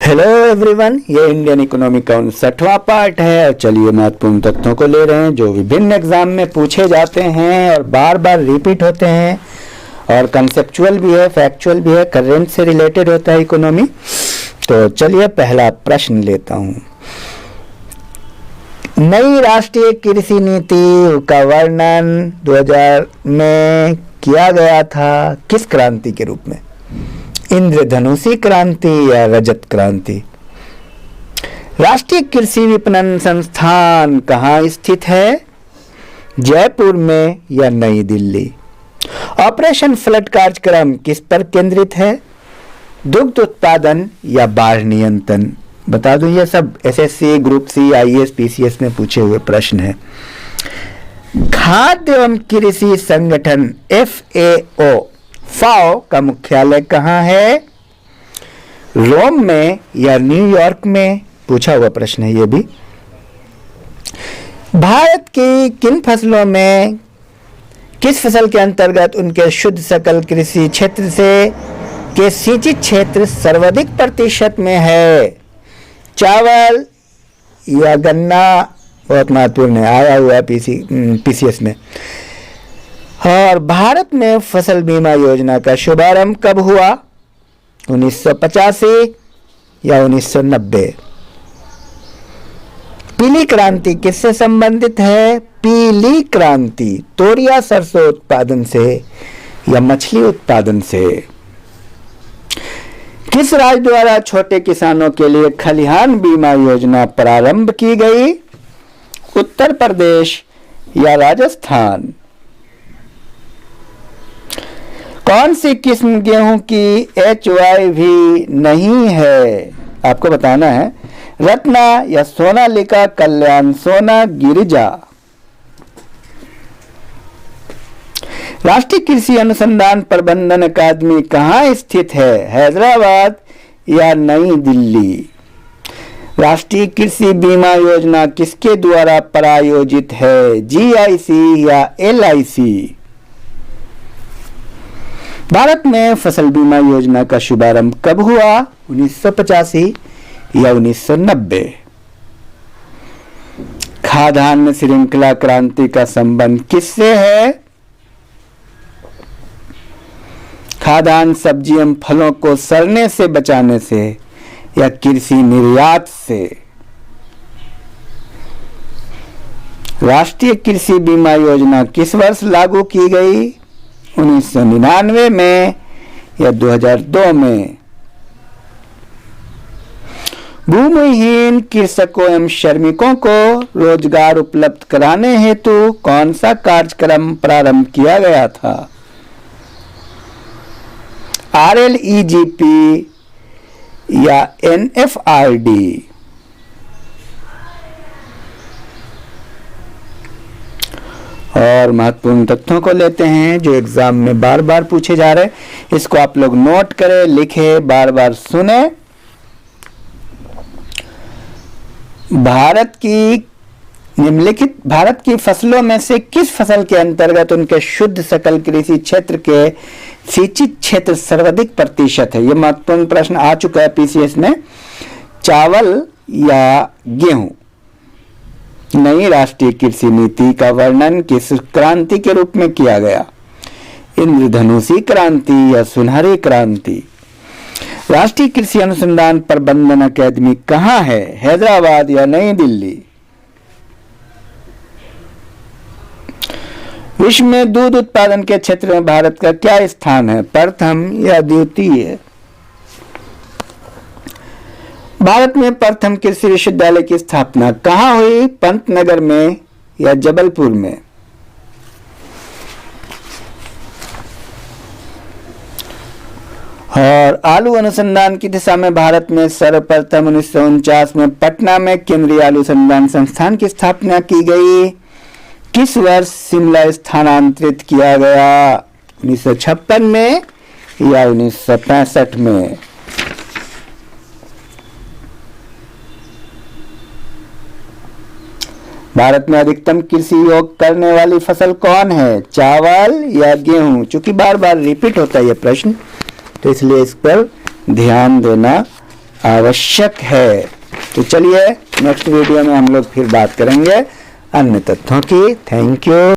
Hello everyone, ये Indian economy का 59वां part है। और चलिए महत्वपूर्ण तथ्यों को ले रहे हैं जो विभिन्न एग्जाम में पूछे जाते हैं और बार बार रिपीट होते हैं, और कंसेप्चुअल भी है, फैक्चुअल भी है, करेंट से रिलेटेड होता है इकोनॉमी। तो चलिए पहला प्रश्न लेता हूं। नई राष्ट्रीय कृषि नीति का वर्णन 2000 में किया गया था किस क्रांति के रूप में? इंद्रधनुषी क्रांति या रजत क्रांति? राष्ट्रीय कृषि विपणन संस्थान कहाँ स्थित है? जयपुर में या नई दिल्ली? ऑपरेशन फ्लड कार्यक्रम किस पर केंद्रित है? दुग्ध उत्पादन या बाढ़ नियंत्रण? बता दूं, ये सब SSC, group C, IAS, PCS में पूछे हुए प्रश्न है। खाद्य एवं कृषि संगठन FAO का मुख्यालय कहाँ है? रोम में या न्यूयॉर्क में? पूछा हुआ प्रश्न है ये भी। भारत की किन फसलों में किस फसल के अंतर्गत उनके शुद्ध सकल कृषि क्षेत्र से के सिंचित क्षेत्र सर्वाधिक प्रतिशत में है? चावल या गन्ना? बहुत महत्वपूर्ण है, आया हुआ पीसीएस में। और भारत में फसल बीमा योजना का शुभारंभ कब हुआ? 1985 या 1990? पीली क्रांति किससे संबंधित है? पीली क्रांति तोरिया सरसों उत्पादन से या मछली उत्पादन से? किस राज्य द्वारा छोटे किसानों के लिए खलिहान बीमा योजना प्रारंभ की गई? उत्तर प्रदेश या राजस्थान? कौन सी किस्म गेहूं की HYV नहीं है? आपको बताना है। रत्ना या सोनालिका, कल्याण सोना, गिरिजा? राष्ट्रीय कृषि अनुसंधान प्रबंधन अकादमी कहाँ स्थित है? हैदराबाद या नई दिल्ली? राष्ट्रीय कृषि बीमा योजना किसके द्वारा प्रायोजित है? GIC या LIC? भारत में फसल बीमा योजना का शुभारंभ कब हुआ? 1985 या 1990? खाद्यान्न श्रृंखला क्रांति का संबंध किससे है? खाद्यान्न सब्जी एवं फलों को सड़ने से बचाने से या कृषि निर्यात से? राष्ट्रीय कृषि बीमा योजना किस वर्ष लागू की गई? 1999 में या 2002 में? भूमिहीन कृषकों एवं श्रमिकों को रोजगार उपलब्ध कराने हेतु कौन सा कार्यक्रम प्रारंभ किया गया था? RLEGP या NFRD? और महत्वपूर्ण तथ्यों को लेते हैं जो एग्जाम में बार बार पूछे जा रहे हैं। इसको आप लोग नोट करें, लिखें, बार बार सुने। भारत की फसलों में से किस फसल के अंतर्गत उनके शुद्ध सकल कृषि क्षेत्र के सिंचित क्षेत्र सर्वाधिक प्रतिशत है? यह महत्वपूर्ण प्रश्न आ चुका है पीसीएस में। चावल या गेहूं? नई राष्ट्रीय कृषि नीति का वर्णन किस क्रांति के रूप में किया गया? इंद्रधनुषी क्रांति या सुनहरी क्रांति? राष्ट्रीय कृषि अनुसंधान प्रबंधन अकादमी कहाँ है? हैदराबाद या नई दिल्ली? विश्व में दूध उत्पादन के क्षेत्र में भारत का क्या स्थान है? प्रथम या द्वितीय? भारत में प्रथम कृषि विश्वविद्यालय की स्थापना कहाँ हुई? पंतनगर में या जबलपुर में? और आलू अनुसंधान की दिशा में भारत में सर्वप्रथम 1949 में पटना में केंद्रीय आलू अनुसंधान संस्थान की स्थापना की गई। किस वर्ष शिमला स्थानांतरित किया गया? 1956 में या 1965 में? भारत में अधिकतम कृषि योग करने वाली फसल कौन है? चावल या गेहूं? चूंकि बार बार रिपीट होता है यह प्रश्न, तो इसलिए इस पर ध्यान देना आवश्यक है। तो चलिए नेक्स्ट वीडियो में हम लोग फिर बात करेंगे अन्य तथ्यों की। Thank you.